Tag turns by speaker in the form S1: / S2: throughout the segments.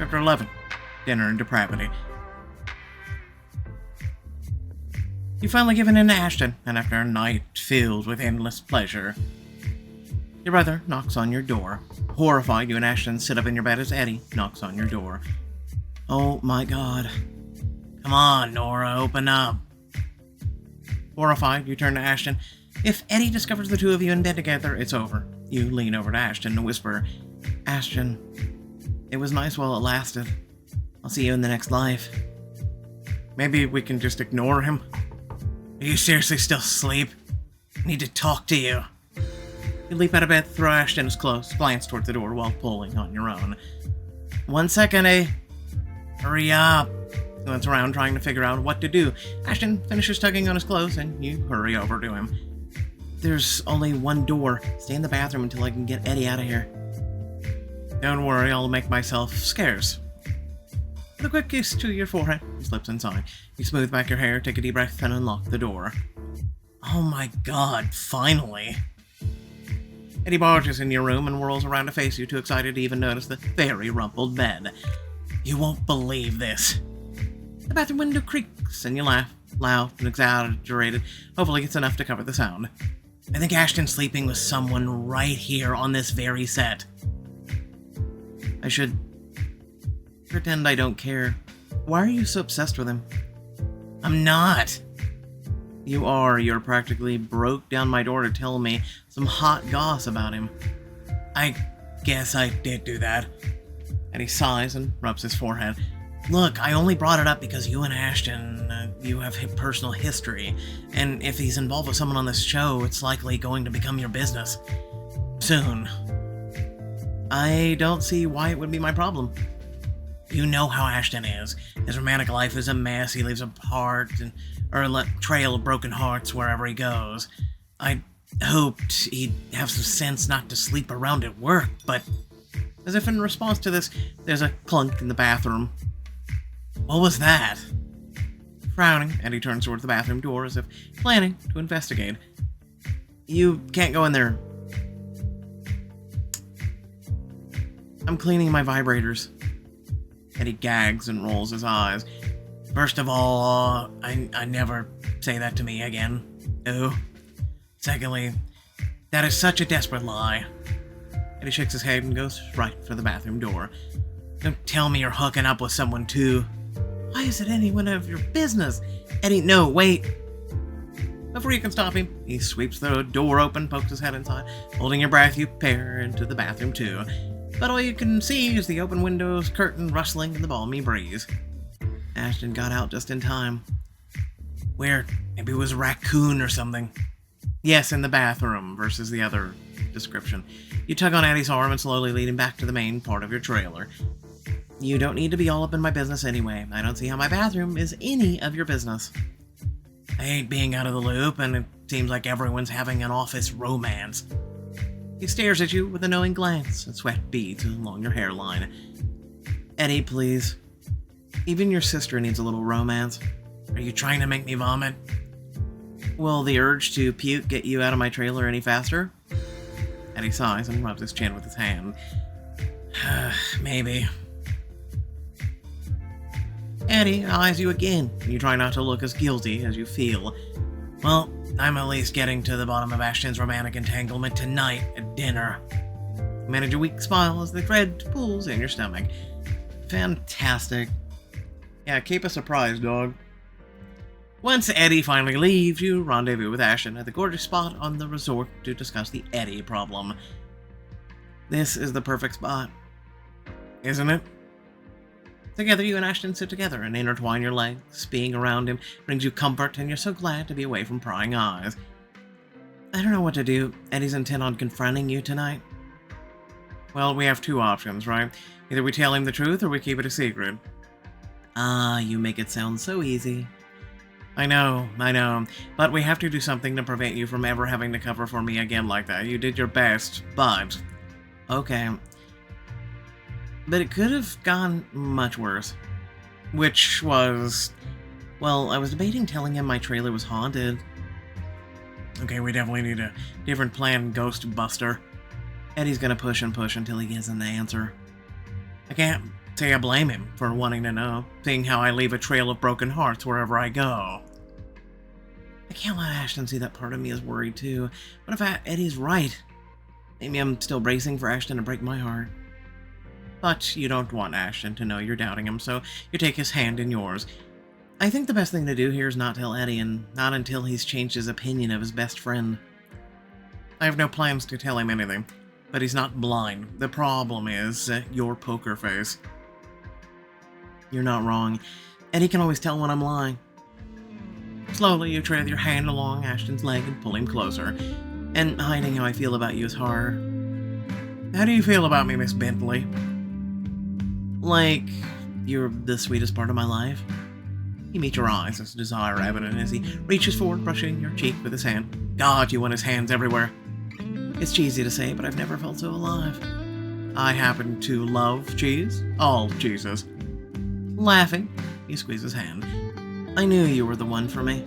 S1: Chapter 11. Dinner and Depravity. You've finally given in to Ashton, and after a night filled with endless pleasure, your brother knocks on your door. Horrified, you and Ashton sit up in your bed as Eddie knocks on your door. Oh my god. Come on, Nora, open up. Horrified, you turn to Ashton. If Eddie discovers the two of you in bed together, it's over. You lean over to Ashton and whisper, Ashton, it was nice while it lasted. I'll see you in the next life. Maybe we can just ignore him? Are you seriously still asleep? I need to talk to you. You leap out of bed, throw Ashton's clothes, glance toward the door while pulling on your own. 1 second, eh? Hurry up. He looks around trying to figure out what to do. Ashton finishes tugging on his clothes and you hurry over to him. There's only one door. Stay in the bathroom until I can get Eddie out of here. Don't worry, I'll make myself scarce. With a quick kiss to your forehead, he slips inside. You smooth back your hair, take a deep breath, and unlock the door. Oh my god, finally! Eddie barges in your room and whirls around to face you, too excited to even notice the very rumpled bed. You won't believe this. The bathroom window creaks, and you laugh, loud and exaggerated. Hopefully it's enough to cover the sound. I think Ashton's sleeping with someone right here on this very set. I should pretend I don't care. Why are you so obsessed with him? I'm not. You are. You're practically broke down my door to tell me some hot goss about him. I guess I did do that. And he sighs and rubs his forehead. Look, I only brought it up because you and Ashton, you have personal history. And if he's involved with someone on this show, it's likely going to become your business. Soon. I don't see why it would be my problem. You know how Ashton is. His romantic life is a mess. He leaves a trail of broken hearts wherever he goes. I hoped he'd have some sense not to sleep around at work, but as if in response to this, there's a clunk in the bathroom. What was that? Frowning, Eddie turns towards the bathroom door as if planning to investigate. You can't go in there. I'm cleaning my vibrators. Eddie gags and rolls his eyes. First of all, I never say that to me again. No. Secondly, that is such a desperate lie. Eddie shakes his head and goes right for the bathroom door. Don't tell me you're hooking up with someone too. Why is it anyone of your business? Eddie, no, wait. Before you can stop him, he sweeps the door open, pokes his head inside. Holding your breath, you pair into the bathroom too. But all you can see is the open windows, curtain rustling in the balmy breeze. Ashton got out just in time. Where? Maybe it was a raccoon or something. Yes, in the bathroom, versus the other description. You tug on Eddie's arm and slowly lead him back to the main part of your trailer. You don't need to be all up in my business anyway. I don't see how my bathroom is any of your business. I hate being out of the loop, and it seems like everyone's having an office romance. He stares at you with a knowing glance and sweat beads along your hairline. Eddie, please. Even your sister needs a little romance. Are you trying to make me vomit? Will the urge to puke get you out of my trailer any faster? Eddie sighs and rubs his chin with his hand. Maybe. Eddie eyes you again. You try not to look as guilty as you feel. Well, I'm at least getting to the bottom of Ashton's romantic entanglement tonight at dinner. You manage a weak smile as the thread pulls in your stomach. Fantastic. Yeah, keep a surprise, dog. Once Eddie finally leaves, you rendezvous with Ashton at the gorgeous spot on the resort to discuss the Eddie problem. This is the perfect spot, isn't it? Together, you and Ashton sit together and intertwine your legs. Being around him brings you comfort, and you're so glad to be away from prying eyes. I don't know what to do. Eddie's intent on confronting you tonight. Well, we have two options, right? Either we tell him the truth or we keep it a secret. Ah, you make it sound so easy. I know, but we have to do something to prevent you from ever having to cover for me again like that. You did your best, but... Okay. But it could have gone much worse. Which was... Well, I was debating telling him my trailer was haunted. Okay, we definitely need a different plan, Ghostbuster. Eddie's gonna push and push until he gets an answer. I can't Say I blame him for wanting to know, seeing how I leave a trail of broken hearts wherever I go. I can't let Ashton see that part of me is worried too. What if Eddie's right? Maybe I'm still bracing for Ashton to break my heart. But you don't want Ashton to know you're doubting him, so you take his hand in yours. I think the best thing to do here is not tell Eddie, and not until he's changed his opinion of his best friend. I have no plans to tell him anything, but he's not blind. The problem is your poker face. You're not wrong. Eddie can always tell when I'm lying. Slowly, you trail your hand along Ashton's leg and pull him closer. And hiding how I feel about you is hard. How do you feel about me, Miss Bentley? Like, you're the sweetest part of my life. You meet your eyes, his desire evident as he reaches forward, brushing your cheek with his hand. God, you want his hands everywhere. It's cheesy to say, but I've never felt so alive. I happen to love cheese. All cheeses. Laughing, you squeeze his hand. I knew you were the one for me.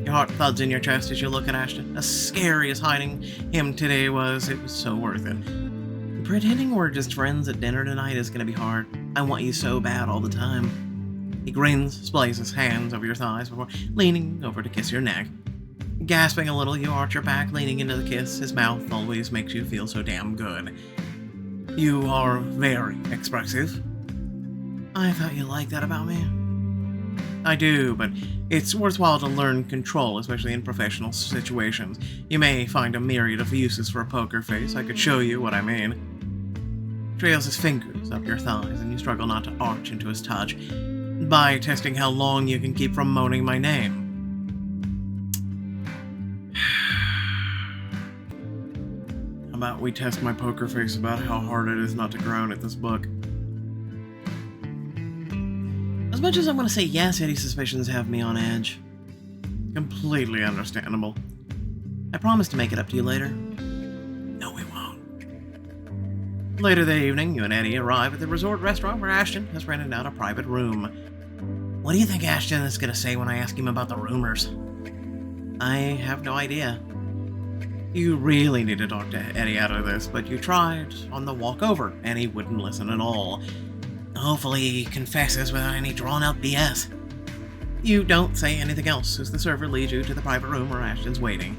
S1: Your heart thuds in your chest as you look at Ashton. As scary as hiding him today was, it was so worth it. Pretending we're just friends at dinner tonight is gonna be hard. I want you so bad all the time. He grins, splays his hands over your thighs before leaning over to kiss your neck. Gasping a little, you arch your back, leaning into the kiss. His mouth always makes you feel so damn good. You are very expressive. I thought you liked that about me. I do, but it's worthwhile to learn control, especially in professional situations. You may find a myriad of uses for a poker face. I could show you what I mean. Trails his fingers up your thighs, and you struggle not to arch into his touch by testing how long you can keep from moaning my name. How about we test my poker face about how hard it is not to groan at this book? As much as I want to say yes, Eddie's suspicions have me on edge. Completely understandable. I promise to make it up to you later. No, we won't. Later that evening, you and Eddie arrive at the resort restaurant where Ashton has rented out a private room. What do you think Ashton is going to say when I ask him about the rumors? I have no idea. You really need to talk to Eddie out of this, but you tried on the walk over, and he wouldn't listen at all. Hopefully he confesses without any drawn-out BS. You don't say anything else as the server leads you to the private room where Ashton's waiting.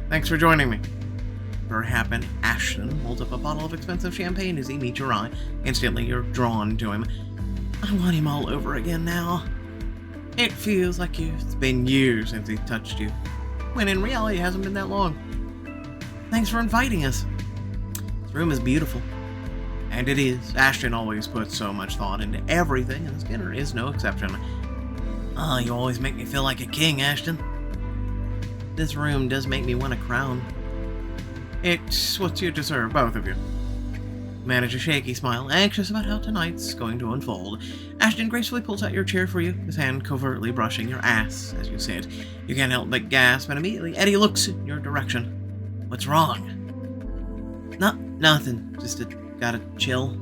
S1: Thanks for joining me. Very happy, Ashton holds up a bottle of expensive champagne as he meets your eye. Instantly, you're drawn to him. I want him all over again now. It feels like it's been years since he touched you, when in reality it hasn't been that long. Thanks for inviting us. This room is beautiful. And it is. Ashton always puts so much thought into everything, and this dinner is no exception. Oh, you always make me feel like a king, Ashton. This room does make me want a crown. It's what you deserve, both of you. Manage a shaky smile, anxious about how tonight's going to unfold. Ashton gracefully pulls out your chair for you, his hand covertly brushing your ass as you sit. You can't help but gasp, and immediately Eddie looks in your direction. What's wrong? Nothing. Just gotta chill.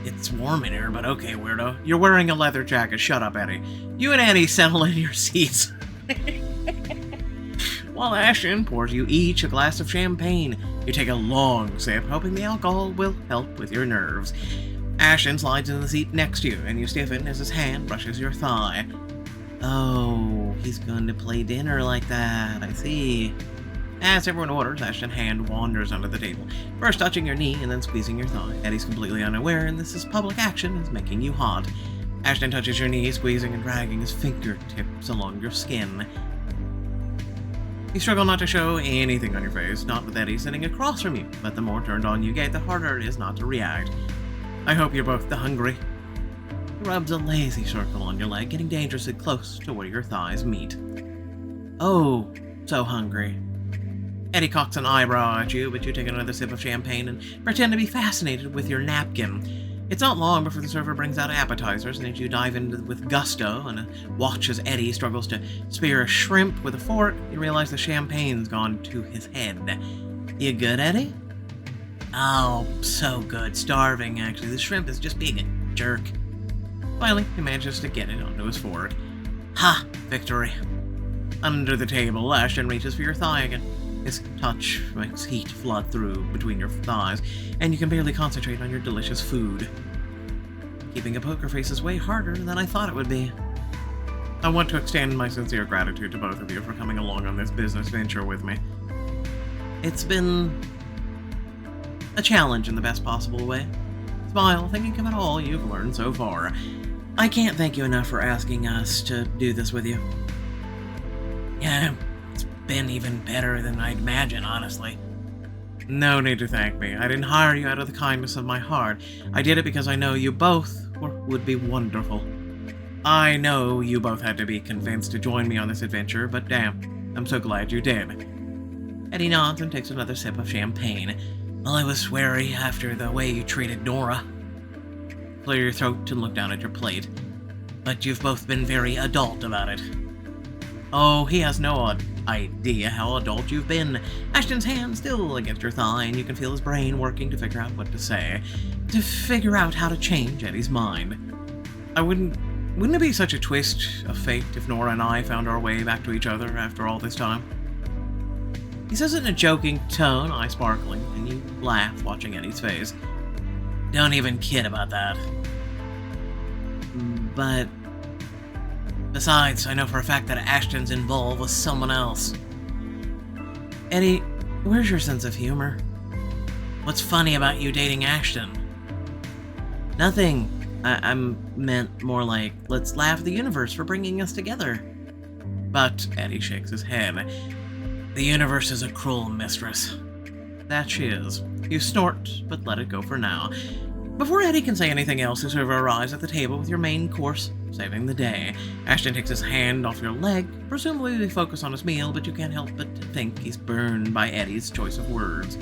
S1: It's warm in here, but okay, weirdo. You're wearing a leather jacket. Shut up, Eddie. You and Eddie settle in your seats. While Ashton pours you each a glass of champagne, you take a long sip, hoping the alcohol will help with your nerves. Ashton slides into the seat next to you, and you stiffen as his hand brushes your thigh. Oh, he's going to play dinner like that, I see. As everyone orders, Ashton's hand wanders under the table, first touching your knee and then squeezing your thigh. Eddie's completely unaware, and this is public action is making you hot. Ashton touches your knee, squeezing and dragging his fingertips along your skin. You struggle not to show anything on your face, not with Eddie sitting across from you, but the more turned on you get, the harder it is not to react. I hope you're both hungry. He rubs a lazy circle on your leg, getting dangerously close to where your thighs meet. Oh, so hungry. Eddie cocks an eyebrow at you, but you take another sip of champagne and pretend to be fascinated with your napkin. It's not long before the server brings out appetizers, and as you dive into with gusto and watch as Eddie struggles to spear a shrimp with a fork, you realize the champagne's gone to his head. You good, Eddie? Oh, so good. Starving, actually. The shrimp is just being a jerk. Finally, he manages to get it onto his fork. Ha! Victory. Under the table, Ashton reaches for your thigh again. His touch makes heat flood through between your thighs, and you can barely concentrate on your delicious food. Keeping a poker face is way harder than I thought it would be. I want to extend my sincere gratitude to both of you for coming along on this business venture with me. It's been a challenge in the best possible way. Smile, thinking of it all you've learned so far. I can't thank you enough for asking us to do this with you. Yeah, it's been even better than I'd imagined, honestly. No need to thank me. I didn't hire you out of the kindness of my heart. I did it because I know you both would be wonderful. I know you both had to be convinced to join me on this adventure, but damn, I'm so glad you did. Eddie nods and takes another sip of champagne. Well, I was wary after the way you treated Nora. Clear your throat and look down at your plate. But you've both been very adult about it. Oh, he has no idea how adult you've been. Ashton's hand still against your thigh, and you can feel his brain working to figure out what to say. To figure out how to change Eddie's mind. Wouldn't it be such a twist of fate if Nora and I found our way back to each other after all this time? He says it in a joking tone, eye sparkling, and you laugh watching Eddie's face. Don't even kid about that. But besides, I know for a fact that Ashton's involved with someone else. Eddie, where's your sense of humor? What's funny about you dating Ashton? Nothing. I meant more like, let's laugh at the universe for bringing us together. But Eddie shakes his head. The universe is a cruel mistress. That she is. You snort, but let it go for now. Before Eddie can say anything else, the server arrives at the table with your main course, saving the day. Ashton takes his hand off your leg, presumably to focus on his meal, but you can't help but think he's burned by Eddie's choice of words.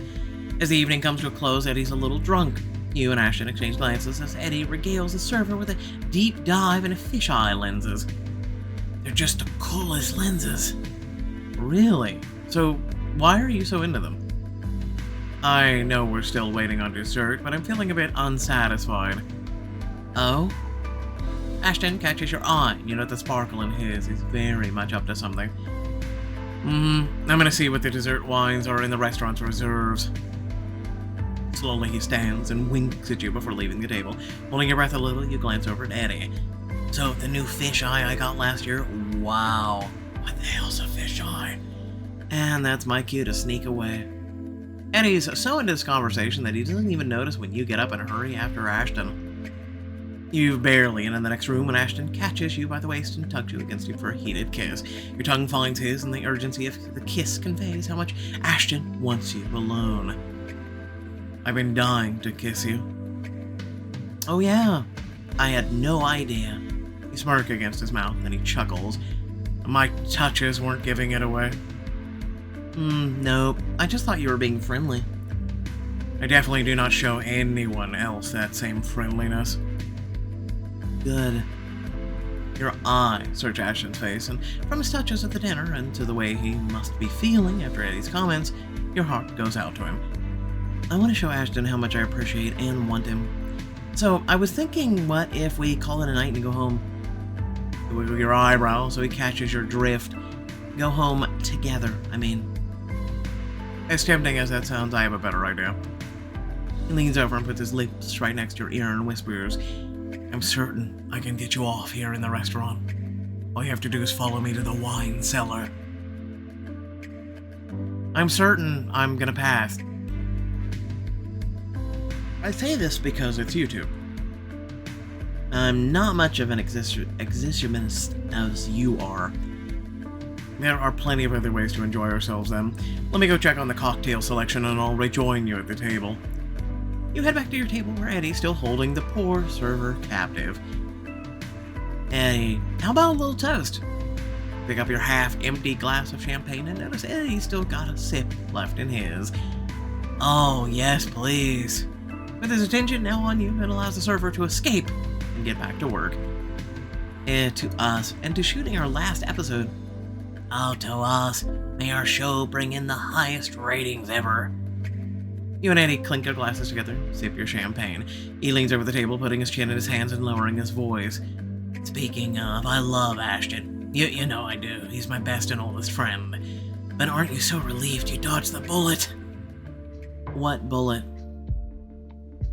S1: As the evening comes to a close, Eddie's a little drunk. You and Ashton exchange glances as Eddie regales the server with a deep dive into fisheye lenses. They're just the coolest lenses. Really? So, why are you so into them? I know we're still waiting on dessert, but I'm feeling a bit unsatisfied. Oh? Ashton catches your eye. You know the sparkle in his. He's very much up to something. I'm gonna see what the dessert wines are in the restaurant's reserves. Slowly he stands and winks at you before leaving the table. Holding your breath a little, you glance over at Eddie. So, the new fisheye I got last year? Wow. What the hell's a fisheye? And that's my cue to sneak away. Eddie's so into this conversation that he doesn't even notice when you get up in a hurry after Ashton. You've barely in the next room when Ashton catches you by the waist and tugs you against him for a heated kiss. Your tongue finds his, and the urgency of the kiss conveys how much Ashton wants you alone. I've been dying to kiss you. Oh yeah, I had no idea. You smirk against his mouth, and he chuckles. My touches weren't giving it away. Nope. I just thought you were being friendly. I definitely do not show anyone else that same friendliness. Good. Your eyes search Ashton's face, and from his touches at the dinner and to the way he must be feeling after Eddie's comments, your heart goes out to him. I want to show Ashton how much I appreciate and want him. So, I was thinking, what if we call it a night and go home? You wiggle your eyebrow so he catches your drift. Go home together, I mean. As tempting as that sounds, I have a better idea. He leans over and puts his lips right next to your ear and whispers, I'm certain I can get you off here in the restaurant. All you have to do is follow me to the wine cellar. I'm certain I'm gonna pass. I say this because it's YouTube. I'm not much of an exhibitionist as you are. There are plenty of other ways to enjoy ourselves then. Let me go check on the cocktail selection and I'll rejoin you at the table. You head back to your table where Eddie's still holding the poor server captive. Eddie, how about a little toast? Pick up your half-empty glass of champagne and notice Eddie's still got a sip left in his. Oh, yes, please. With his attention now on you, it allows the server to escape and get back to work. And to us, and to shooting our last episode. Oh, to us, may our show bring in the highest ratings ever. You and Eddie clink your glasses together, sip your champagne. He leans over the table, putting his chin in his hands and lowering his voice. Speaking of, I love Ashton. You know I do. He's my best and oldest friend. But aren't you so relieved you dodged the bullet? What bullet?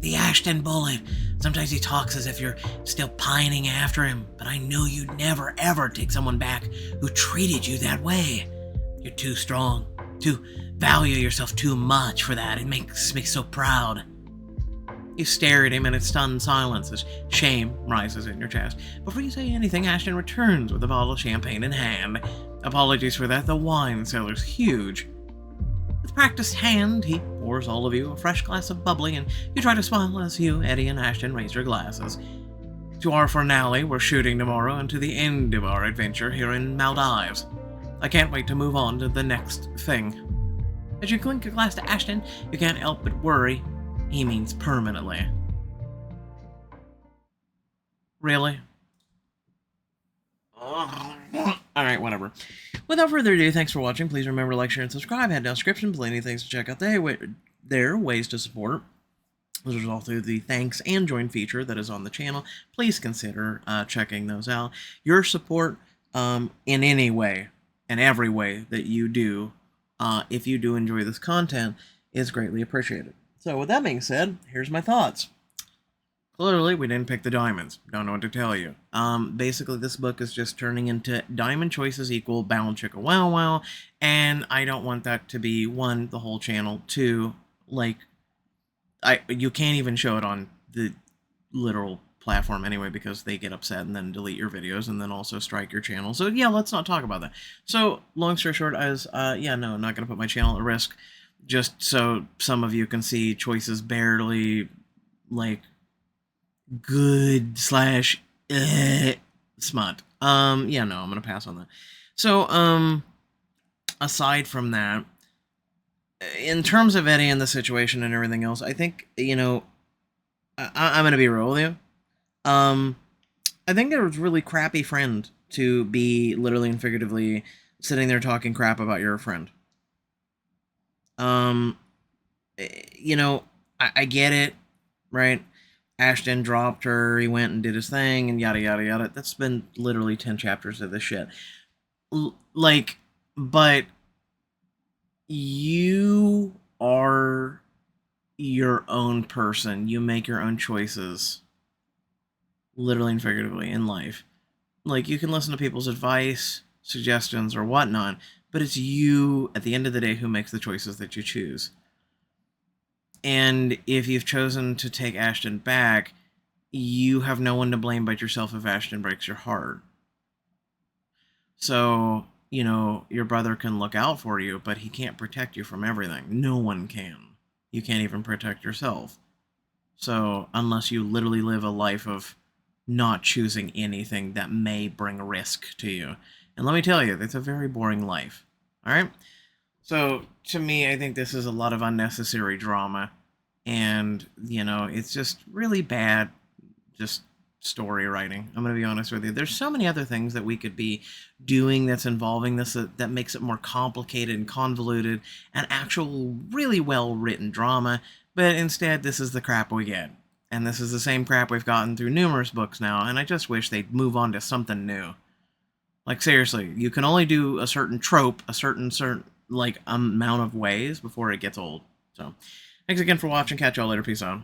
S1: The Ashton bullet. Sometimes he talks as if you're still pining after him, but I know you'd never ever take someone back who treated you that way. You're too strong, to value yourself too much for that. It makes me so proud. You stare at him in a stunned silence as shame rises in your chest. Before you say anything, Ashton returns with a bottle of champagne in hand. Apologies for that, the wine cellar's huge. With practiced hand, he pours all of you a fresh glass of bubbly, and you try to smile as you, Eddie, and Ashton raise your glasses. To our finale, we're shooting tomorrow, and to the end of our adventure here in Maldives. I can't wait to move on to the next thing. As you clink a glass to Ashton, you can't help but worry. He means permanently. Really? Alright, whatever. Without further ado, thanks for watching. Please remember to like, share, and subscribe. Head down description, plenty of things to check out there. Ways to support. There's also the thanks and join feature that is on the channel. Please consider checking those out. Your support in any way and every way that you do, if you do enjoy this content, is greatly appreciated. So with that being said, here's my thoughts. Clearly, we didn't pick the diamonds. Don't know what to tell you. Basically, this book is just turning into diamond choices equal bound chicka wow wow, and I don't want that to be, one, the whole channel, two, like, you can't even show it on the literal platform anyway because they get upset and then delete your videos and then also strike your channel. So yeah, let's not talk about that. So long story short, yeah, no, I'm not going to put my channel at risk just so some of you can see choices barely, like, good / smut. Yeah, no, I'm gonna pass on that. So, aside from that, in terms of Eddie and the situation and everything else, I think, you know, I'm gonna be real with you. I think it was a really crappy friend to be literally and figuratively sitting there talking crap about your friend. You know, I get it, right? Ashton dropped her, he went and did his thing, and yada yada yada. That's been literally 10 chapters of this shit. But you are your own person. You make your own choices, literally and figuratively, in life. Like, you can listen to people's advice, suggestions, or whatnot, but it's you, at the end of the day, who makes the choices that you choose. And if you've chosen to take Ashton back, you have no one to blame but yourself if Ashton breaks your heart. So, you know, your brother can look out for you, but he can't protect you from everything. No one can. You can't even protect yourself. So, unless you literally live a life of not choosing anything that may bring risk to you. And let me tell you, it's a very boring life. Alright? So, to me, I think this is a lot of unnecessary drama. And, you know, it's just really bad, just story writing. I'm going to be honest with you. There's so many other things that we could be doing that's involving this that makes it more complicated and convoluted and actual really well-written drama. But instead, this is the crap we get. And this is the same crap we've gotten through numerous books now. And I just wish they'd move on to something new. Like, seriously, you can only do a certain trope, a certain like amount of ways before it gets old. So, thanks again for watching. Catch y'all later. Peace out.